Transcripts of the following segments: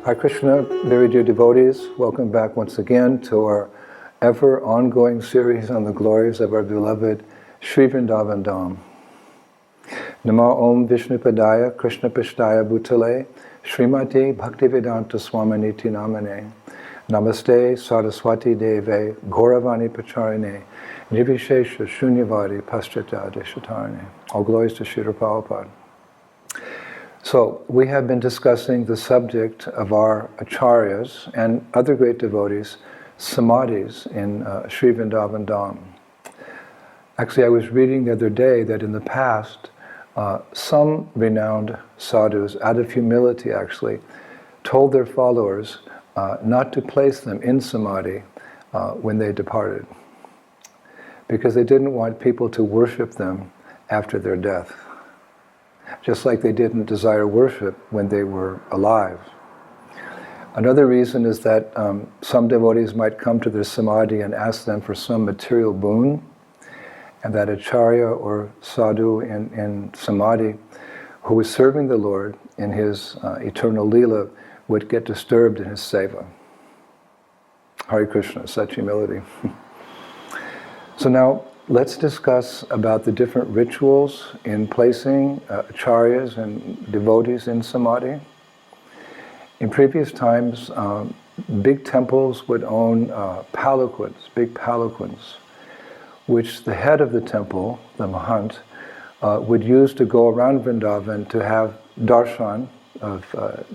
Hare Krishna, very dear devotees, welcome back once again to our ever ongoing series on the glories of our beloved Sri Vrindavan Dham. Namo Om Vishnupadaya Krishna Pishtaya Bhutale Srimati Bhaktivedanta Swaminiti Namane Namaste Saraswati Deve Gauravani Pacharine Nivishesha Shunyavadi Paschata Deshatarne. All glories to Srila Prabhupada. So, we have been discussing the subject of our Acharyas and other great devotees, Samadhis in Sri Vrindavan Dham. Actually, I was reading the other day that in the past, some renowned sadhus, out of humility actually, told their followers not to place them in Samadhi when they departed, because they didn't want people to worship them after their death. Just like they didn't desire worship when they were alive. Another reason is that some devotees might come to their samadhi and ask them for some material boon, and that acharya or sadhu in samadhi who is serving the Lord in his eternal lila would get disturbed in his seva. Hare Krishna, such humility. So now, let's discuss about the different rituals in placing acharyas and devotees in samadhi. In previous times, big temples would own palanquins, big palanquins, which the head of the temple, the mahant, would use to go around Vrindavan to have darshan of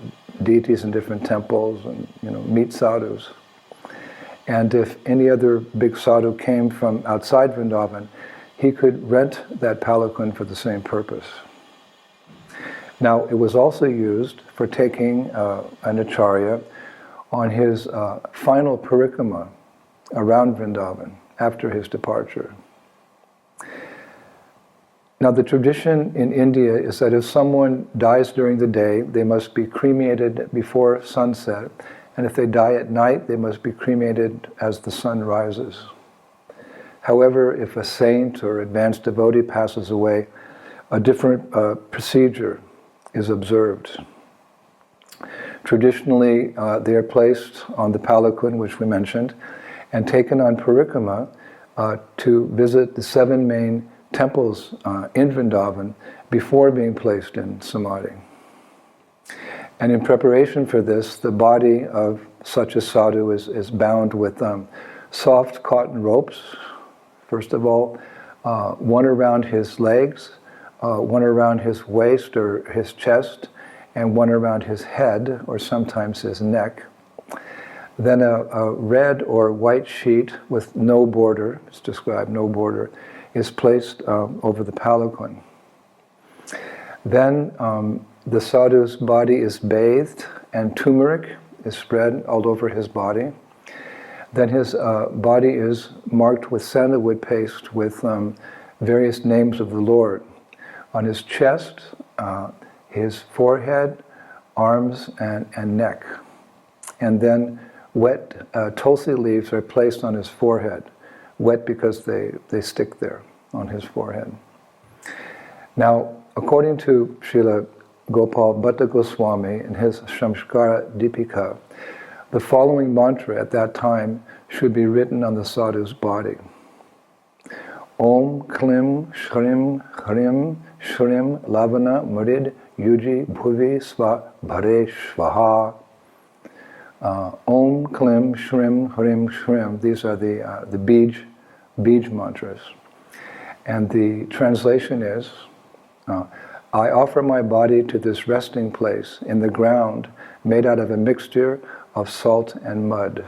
deities in different temples and meet sadhus. And if any other big sadhu came from outside Vrindavan, he could rent that palanquin for the same purpose. Now, it was also used for taking an acharya on his final parikrama around Vrindavan after his departure. Now, the tradition in India is that if someone dies during the day, they must be cremated before sunset. And if they die at night, they must be cremated as the sun rises. However, if a saint or advanced devotee passes away, a different procedure is observed. Traditionally, they are placed on the palanquin, which we mentioned, and taken on parikrama to visit the 7 main temples in Vrindavan before being placed in samadhi. And in preparation for this, the body of such a sadhu is bound with soft cotton ropes. First of all, one around his legs, one around his waist or his chest, and one around his head, or sometimes his neck. Then a red or white sheet with no border, it's described no border, is placed over the palanquin. Then the sadhu's body is bathed and turmeric is spread all over his body. Then his body is marked with sandalwood paste with various names of the Lord. On his chest, his forehead, arms, and neck. And then wet tulsi leaves are placed on his forehead. Wet because they stick there on his forehead. Now, according to Srila Gopal Bhatta Goswami in his Samskara Dipika, the following mantra at that time should be written on the sadhu's body. Om Klim Shrim Hrim Shrim Lavana Murid Yuji Bhuvi Sva Bhare Shvaha. Om Klim Shrim Hrim Shrim. These are the bij mantras. And the translation is, I offer my body to this resting place in the ground made out of a mixture of salt and mud.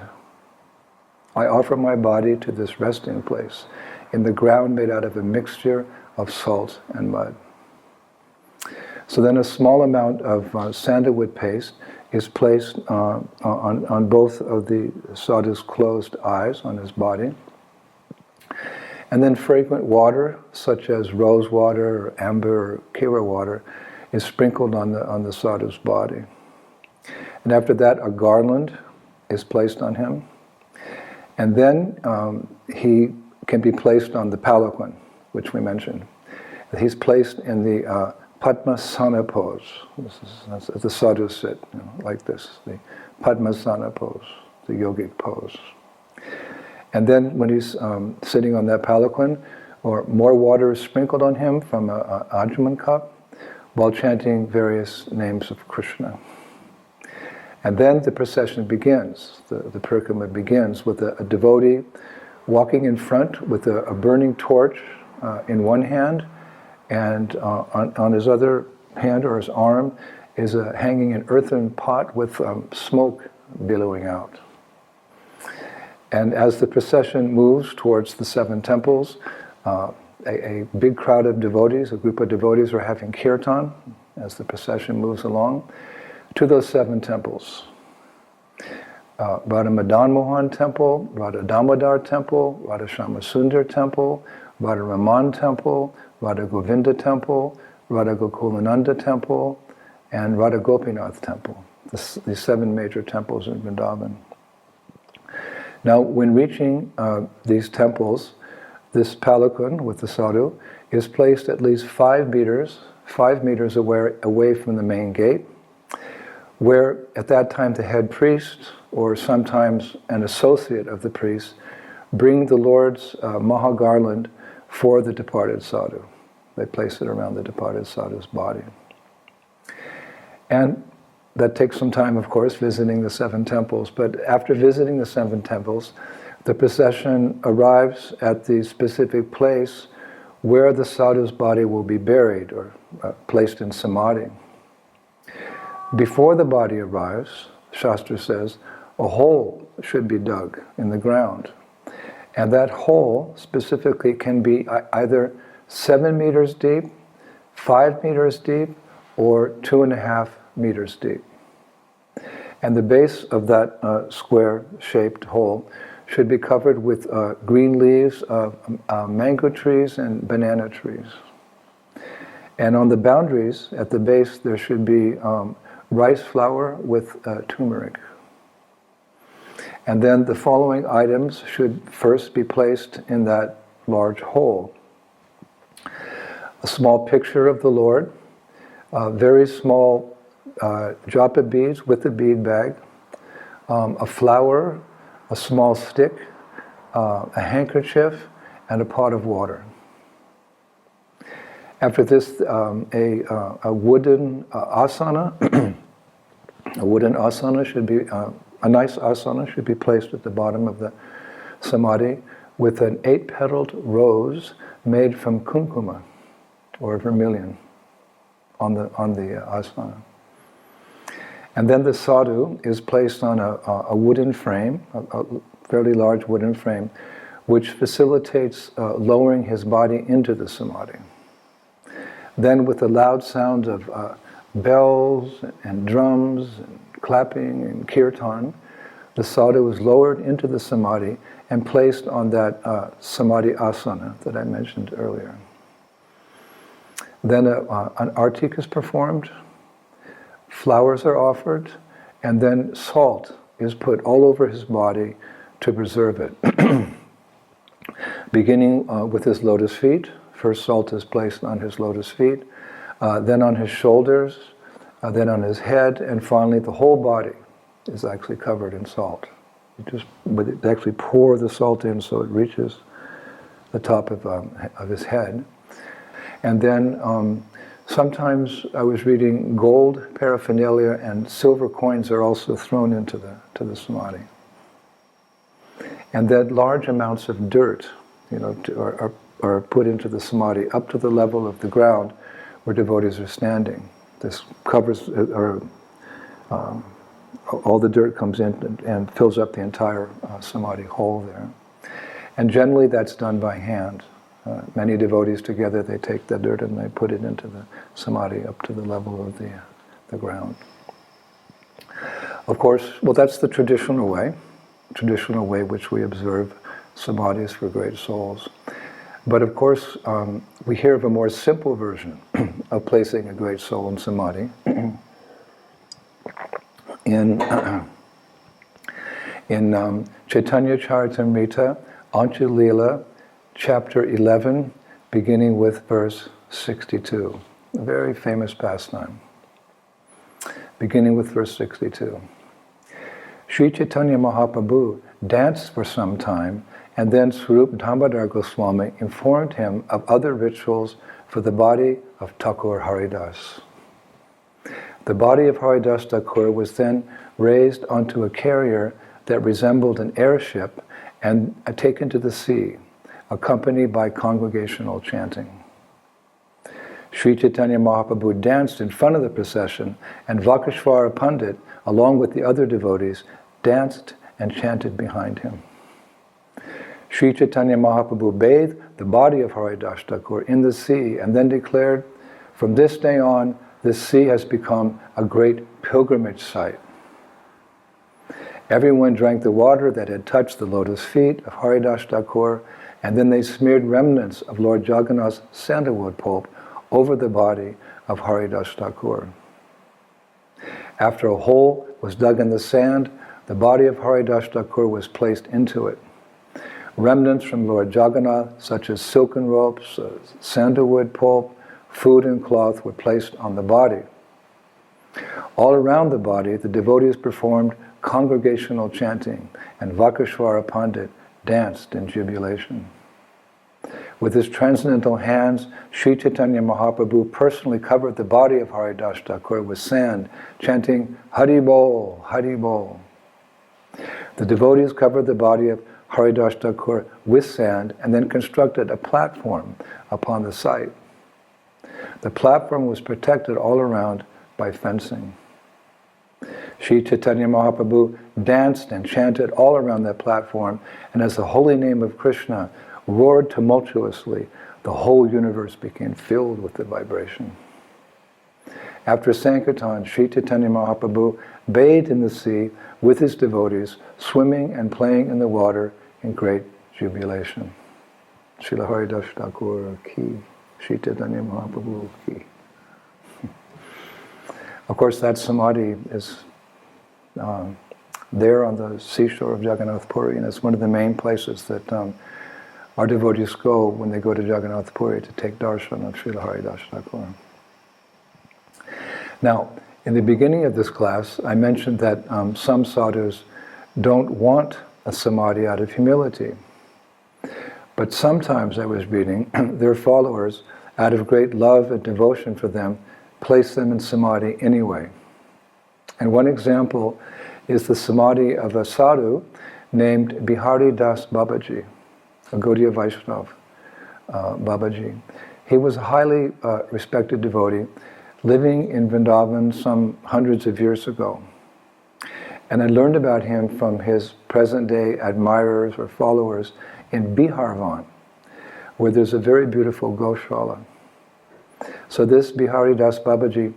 I offer my body to this resting place in the ground made out of a mixture of salt and mud. So then a small amount of sandalwood paste is placed on both of the sadhu's closed eyes on his body. And then fragrant water, such as rose water, or amber, or kera water, is sprinkled on the sadhu's body. And after that, a garland is placed on him. And then he can be placed on the palanquin, which we mentioned. He's placed in the Padmasana pose. That's the sadhus sit, like this, the Padmasana pose, the yogic pose. And then when he's sitting on that palanquin, or more water is sprinkled on him from an Ajman cup, while chanting various names of Krishna. And then the procession begins, the parikrama begins with a devotee walking in front with a burning torch in one hand, and on his other hand or his arm is hanging an earthen pot with smoke billowing out. And as the procession moves towards the 7 temples, a big crowd of devotees, a group of devotees, are having kirtan as the procession moves along to those 7 temples. Radha Madan Mohan Temple, Radha Damodar Temple, Radha Shyamasundar Temple, Radha Raman Temple, Radha Govinda Temple, Radha Gokulananda Temple, and Radha Gopinath Temple. These 7 major temples in Vrindavan. Now, when reaching these temples, this palanquin with the sadhu is placed at least 5 meters away from the main gate, where at that time the head priest, or sometimes an associate of the priest, bring the Lord's Maha Garland for the departed sadhu. They place it around the departed sadhu's body. And that takes some time, of course, visiting the 7 temples. But after visiting the 7 temples, the procession arrives at the specific place where the sadhu's body will be buried or placed in samadhi. Before the body arrives, Shastra says, a hole should be dug in the ground. And that hole specifically can be either 7 meters deep, 5 meters deep, or 2.5 meters deep. And the base of that square-shaped hole should be covered with green leaves of mango trees and banana trees. And on the boundaries, at the base, there should be rice flour with turmeric. And then the following items should first be placed in that large hole. A small picture of the Lord, very small japa beads with a bead bag, a flower, a small stick, a handkerchief, and a pot of water. After this, a wooden asana, a wooden asana should be, a nice asana should be placed at the bottom of the samadhi with an 8-petaled rose made from kumkuma, or vermilion, on the asana. And then the sadhu is placed on a wooden frame, a fairly large wooden frame, which facilitates lowering his body into the samadhi. Then with the loud sound of bells and drums and clapping and kirtan, the sadhu is lowered into the samadhi and placed on that samadhi asana that I mentioned earlier. Then an artik is performed, flowers are offered, and then salt is put all over his body to preserve it. Beginning with his lotus feet, first salt is placed on his lotus feet, then on his shoulders, then on his head, and finally the whole body is actually covered in salt. They actually pour the salt in so it reaches the top of his head. And then sometimes I was reading gold paraphernalia and silver coins are also thrown into the samadhi. And then large amounts of dirt, are put into the samadhi up to the level of the ground where devotees are standing. This covers, all the dirt comes in and fills up the entire samadhi hole there. And generally that's done by hand. Many devotees together, they take the dirt and they put it into the samadhi up to the level of the ground. Of course, well, that's the traditional way which we observe samadhis for great souls. But of course, we hear of a more simple version of placing a great soul in samadhi. In Chaitanya Charitamrita, Anjalila, Chapter 11, beginning with verse 62. a very famous pastime, beginning with verse 62. Sri Chaitanya Mahaprabhu danced for some time, and then Swarup Damodar Goswami informed him of other rituals for the body of Thakur Haridas. The body of Haridas Thakur was then raised onto a carrier that resembled an airship and taken to the sea, accompanied by congregational chanting. Sri Chaitanya Mahaprabhu danced in front of the procession, and Vakashvara Pandit, along with the other devotees, danced and chanted behind him. Sri Chaitanya Mahaprabhu bathed the body of Haridas Thakur in the sea and then declared, "From this day on, this sea has become a great pilgrimage site." Everyone drank the water that had touched the lotus feet of Haridas Thakur, and then they smeared remnants of Lord Jagannath's sandalwood pulp over the body of Haridas Thakur. After a hole was dug in the sand, the body of Haridas Thakur was placed into it. Remnants from Lord Jagannath, such as silken ropes, sandalwood pulp, food and cloth were placed on the body. All around the body, the devotees performed congregational chanting, and Vakashvara Pandit danced in jubilation. With his transcendental hands, Sri Chaitanya Mahaprabhu personally covered the body of Haridas Thakur with sand, chanting, "Hari Bol, Hari Bol." The devotees covered the body of Haridas Thakur with sand and then constructed a platform upon the site. The platform was protected all around by fencing. Sri Chaitanya Mahaprabhu danced and chanted all around that platform, and as the holy name of Krishna roared tumultuously, the whole universe became filled with the vibration. After Sankirtan, Sri Chaitanya Mahaprabhu bathed in the sea with his devotees, swimming and playing in the water in great jubilation. Srila Haridas Thakur ki, Sri Chaitanya Mahaprabhu ki. Of course, that Samadhi is there on the seashore of Jagannath Puri, and it's one of the main places that our devotees go when they go to Jagannath Puri to take darshan of Srila Haridas Thakur. Now, in the beginning of this class, I mentioned that some sadhus don't want a samadhi out of humility. But sometimes, I was reading, their followers, out of great love and devotion for them, place them in samadhi anyway. And one example is the samadhi of a sadhu named Bihari Das Babaji, a Gaudiya Vaishnava Babaji. He was a highly respected devotee living in Vrindavan some hundreds of years ago. And I learned about him from his present-day admirers or followers in Biharvan, where there's a very beautiful Goshala. So this Bihari Das Babaji,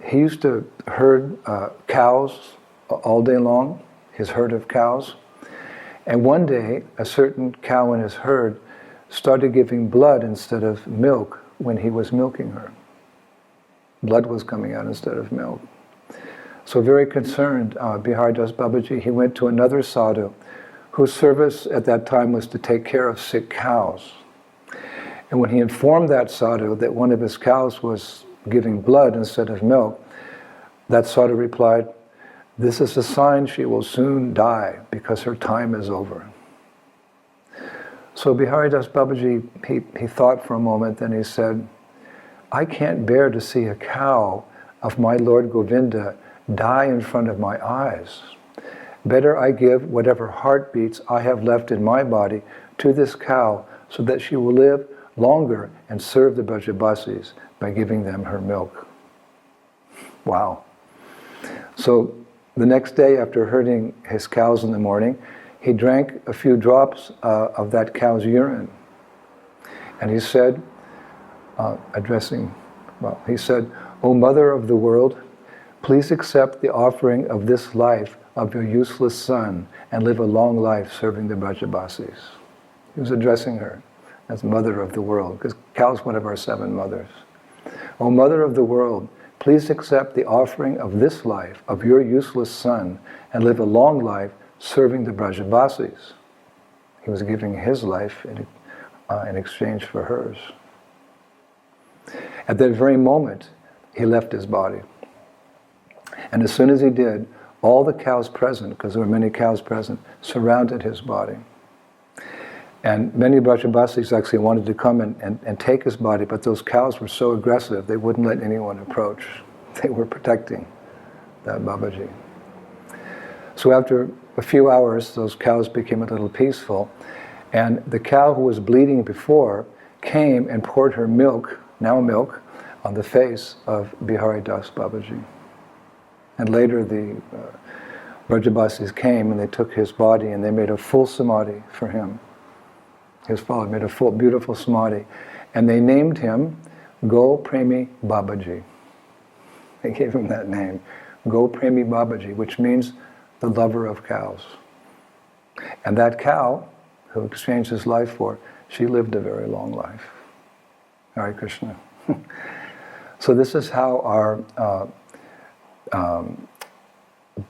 he used to herd cows all day long, his herd of cows. And one day, a certain cow in his herd started giving blood instead of milk when he was milking her. Blood was coming out instead of milk. So very concerned, Bihari Das Babaji, he went to another sadhu whose service at that time was to take care of sick cows. And when he informed that sadhu that one of his cows was giving blood instead of milk, that sadhu replied, "This is a sign she will soon die because her time is over." So Bihari Das Babaji, he thought for a moment, then he said, "I can't bear to see a cow of my Lord Govinda die in front of my eyes. Better I give whatever heartbeats I have left in my body to this cow so that she will live longer and serve the Brajabasis by giving them her milk." Wow. So the next day, after herding his cows in the morning, he drank a few drops of that cow's urine. And he said, he said, "O Mother of the world, please accept the offering of this life of your useless son and live a long life serving the Brajabasis." He was addressing her as Mother of the world, because cow is one of our 7 mothers. "O Mother of the world, please accept the offering of this life of your useless son and live a long life serving the Brajabasis." He was giving his life in exchange for hers. At that very moment, he left his body. And as soon as he did, all the cows present, because there were many cows present, surrounded his body. And many Brajavasis actually wanted to come and take his body, but those cows were so aggressive, they wouldn't let anyone approach. They were protecting that Babaji. So after a few hours, those cows became a little peaceful, and the cow who was bleeding before came and poured her milk, now milk, on the face of Bihari Das Babaji. And later the Brajavasis came and they took his body and they made a full Samadhi for him. His father made a full, beautiful Samadhi. And they named him Go Premi Babaji. They gave him that name, Go Premi Babaji, which means the lover of cows. And that cow, who exchanged his life for, she lived a very long life. Hare Krishna. So this is how our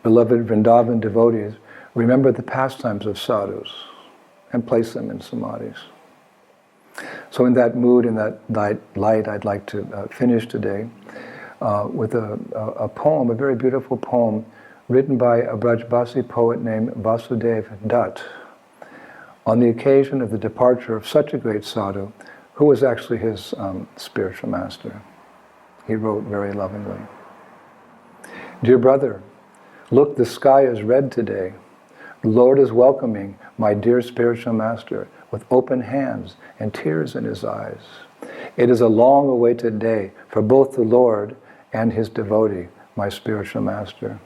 beloved Vrindavan devotees remember the pastimes of sadhus and place them in samadhis. So in that mood, in that light, I'd like to finish today with a poem, a very beautiful poem written by a Brajbasi poet named Vasudev Dutt on the occasion of the departure of such a great sadhu who was actually his spiritual master. He wrote very lovingly. Dear brother, look, the sky is red today. The Lord is welcoming my dear spiritual master with open hands and tears in his eyes. It is a long awaited day for both the Lord and his devotee, my spiritual master.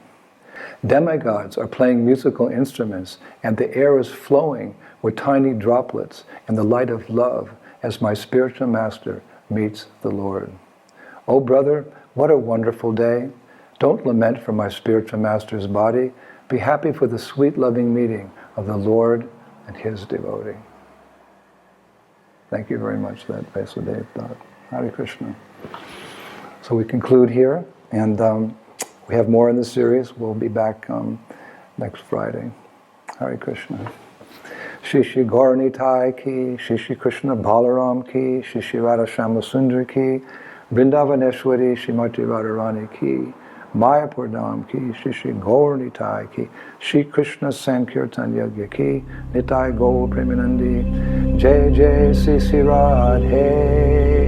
Demigods are playing musical instruments and the air is flowing with tiny droplets in the light of love as my spiritual master meets the Lord. Oh brother, what a wonderful day. Don't lament for my spiritual master's body. Be happy for the sweet loving meeting of the Lord and his devotee. Thank you very much for that, Vasudev Dutt. Hare Krishna. So we conclude here, and we have more in the series. We'll be back next Friday. Hare Krishna. Shri Shri Gaura Nitai ki, Shri Shri Krishna Balaram ki, Shri Shri Radha Shama Sundar ki, Vrindavaneshwari Srimati Radharani ki, Mayapur Dham ki, Shri Shri Gaura Nitai ki, Shri Krishna Sankirtan Yagya ki, Nitai Gaur Premanandi, Jai Jai Sri Sri Radhe.